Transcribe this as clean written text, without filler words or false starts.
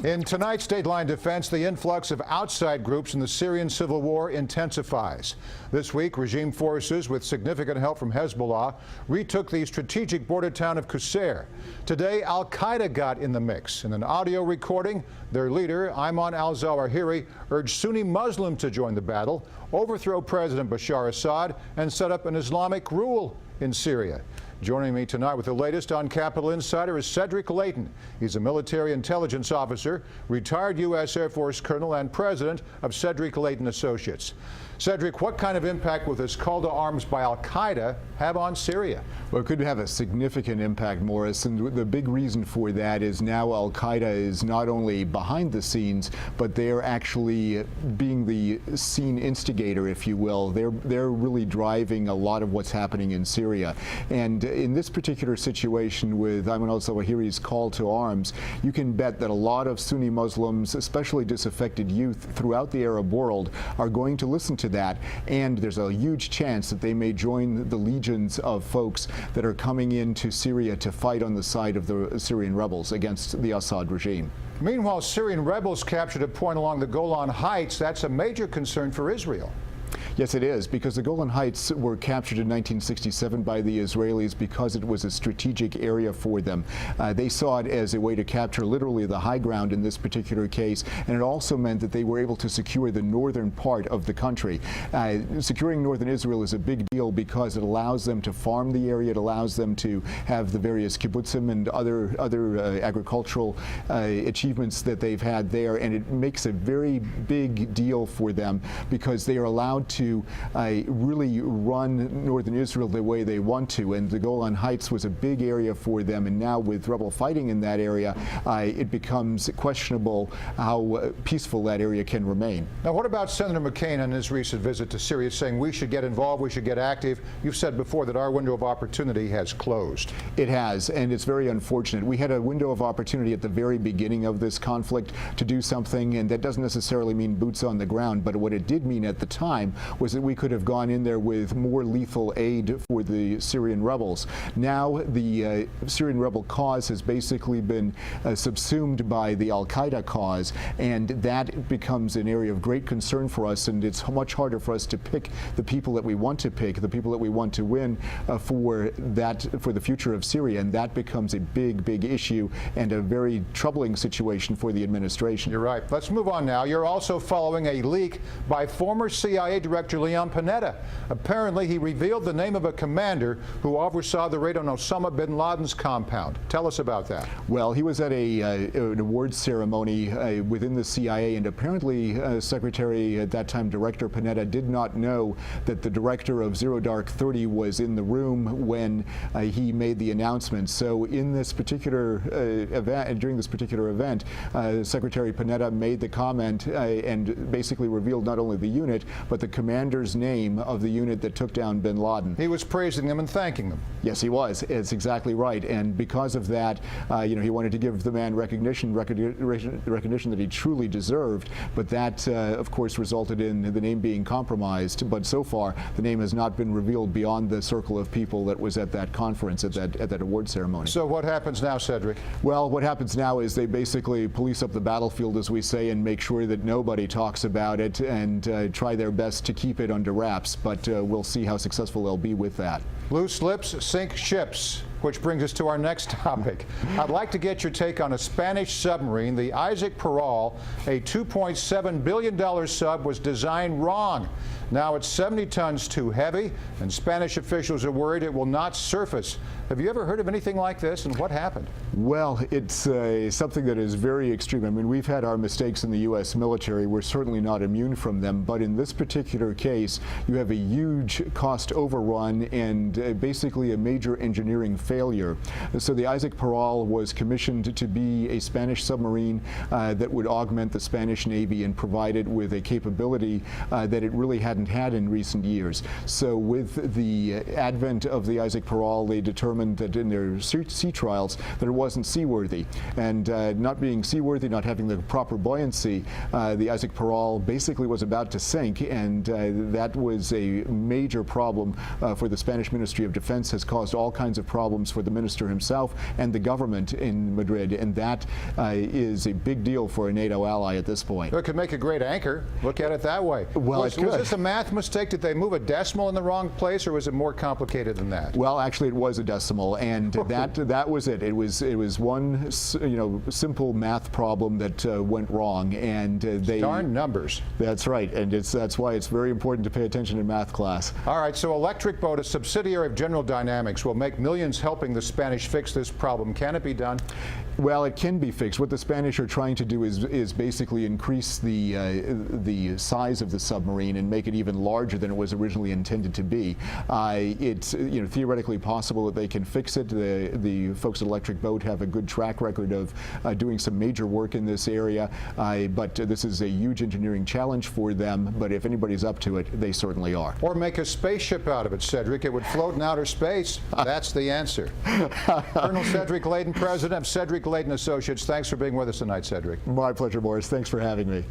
In tonight's Dateline Defense, the influx of outside groups in the Syrian Civil War intensifies. This week, regime forces, with significant help from Hezbollah, retook the strategic border town of Qusair. Today, al-Qaeda got in the mix. In an audio recording, their leader, Ayman al-Zawahiri, urged Sunni Muslims to join the battle, overthrow President Bashar Assad, and set up an Islamic rule in Syria. Joining me tonight with the latest on Capitol Insider is Cedric Leighton. He's a military intelligence officer, retired U.S. Air Force colonel, and president of Cedric Leighton Associates. Cedric, what kind of impact will this call to arms by al-Qaeda have on Syria? Well, it could have a significant impact, Morris, and the big reason for that is now al-Qaeda is not only behind the scenes, but they're actually being the scene instigator, if you will. They're really driving a lot of what's happening in Syria. And in this particular situation with Ayman al-Zawahiri's call to arms, you can bet that a lot of Sunni Muslims, especially disaffected youth throughout the Arab world, are going to listen to that, and there's a huge chance that they may join the legions of folks that are coming into Syria to fight on the side of the Syrian rebels against the Assad regime. Meanwhile, Syrian rebels captured a point along the Golan Heights. That's a major concern for Israel. Yes, it is, because the Golan Heights were captured in 1967 by the Israelis because it was a strategic area for them. They saw it as a way to capture literally the high ground in this particular case, and it also meant that they were able to secure the northern part of the country. Securing northern Israel is a big deal because it allows them to farm the area, it allows them to have the various kibbutzim and other agricultural achievements that they've had there, and it makes a very big deal for them because they are allowed to really run northern Israel the way they want to, and the Golan Heights was a big area for them, and now with rebel fighting in that area, it becomes questionable how peaceful that area can remain. Now, what about Senator McCain and his recent visit to Syria, saying we should get involved, we should get active? You've said before that our window of opportunity has closed. It has, and it's very unfortunate. We had a window of opportunity at the very beginning of this conflict to do something, and that doesn't necessarily mean boots on the ground, but what it did mean at the time was that we could have gone in there with more lethal aid for the Syrian rebels. Now the Syrian rebel cause has basically been subsumed by the al-Qaeda cause, and that becomes an area of great concern for us, and it's much harder for us to pick the people that we want to pick, the people that we want to win for the future of Syria, and that becomes a big issue and a very troubling situation for the administration. You're right. Let's move on now. You're also following a leak by former CIA Director Panetta. Apparently, he revealed the name of a commander who oversaw the raid on Osama bin Laden's compound. Tell us about that. Well, he was at an awards ceremony within the CIA, and apparently Secretary at that time, Director Panetta, did not know that the director of Zero Dark 30 was in the room when he made the announcement. So in this particular event, during this particular event, Secretary Panetta made the comment and basically revealed not only the unit, but the commander's name of the unit that took down bin Laden. He was praising them and thanking them. Yes, he was. It's exactly right. And because of that, he wanted to give the man recognition that he truly deserved. But that, of course, resulted in the name being compromised. But so far, the name has not been revealed beyond the circle of people that was at that conference, at that award ceremony. So what happens now, Cedric? Well, what happens now is they basically police up the battlefield, as we say, and make sure that nobody talks about it and try their best to keep it under wraps, but we'll see how successful they'll be with that. Loose lips sink ships, which brings us to our next topic. I'd like to get your take on a Spanish submarine. The Isaac Peral, a $2.7 billion sub, was designed wrong. Now it's 70 tons too heavy, and Spanish officials are worried it will not surface. Have you ever heard of anything like this, and what happened? Well, it's something that is very extreme. I mean, we've had our mistakes in the U.S. military. We're certainly not immune from them, but in this particular case, you have a huge cost overrun and basically a major engineering failure. So the Isaac Peral was commissioned to be a Spanish submarine that would augment the Spanish Navy and provide it with a capability that it really hadn't had in recent years. So with the advent of the Isaac Peral, they determined that in their sea trials that it wasn't seaworthy. And not being seaworthy, not having the proper buoyancy, the Isaac Peral basically was about to sink, and that was a major problem for the Spanish Ministry of Defense, has caused all kinds of problems for the minister himself and the government in Madrid, and that is a big deal for a NATO ally at this point. It could make a great anchor. Look at it that way. Well, was this a math mistake? Did they move a decimal in the wrong place, or was it more complicated than that? Well, actually, it was a decimal, and that was it. It was one simple math problem that went wrong, and they darn numbers. That's right, and that's why it's very important to pay attention in math class. All right, so Electric Boat, a subsidiary of General Dynamics, will make millions helping the Spanish fix this problem. Can it be done? Well, it can be fixed. What the Spanish are trying to do is basically increase the size of the submarine and make it even larger than it was originally intended to be. It's theoretically possible that they can fix it. The folks at Electric Boat have a good track record of doing some major work in this area, but this is a huge engineering challenge for them. But if anybody's up to it, they certainly are. Or make a spaceship out of it, Cedric. It would float in outer space. That's the answer. Colonel Cedric Leighton, president of Cedric Leighton Associates. Thanks for being with us tonight, Cedric. My pleasure, Morris. Thanks for having me.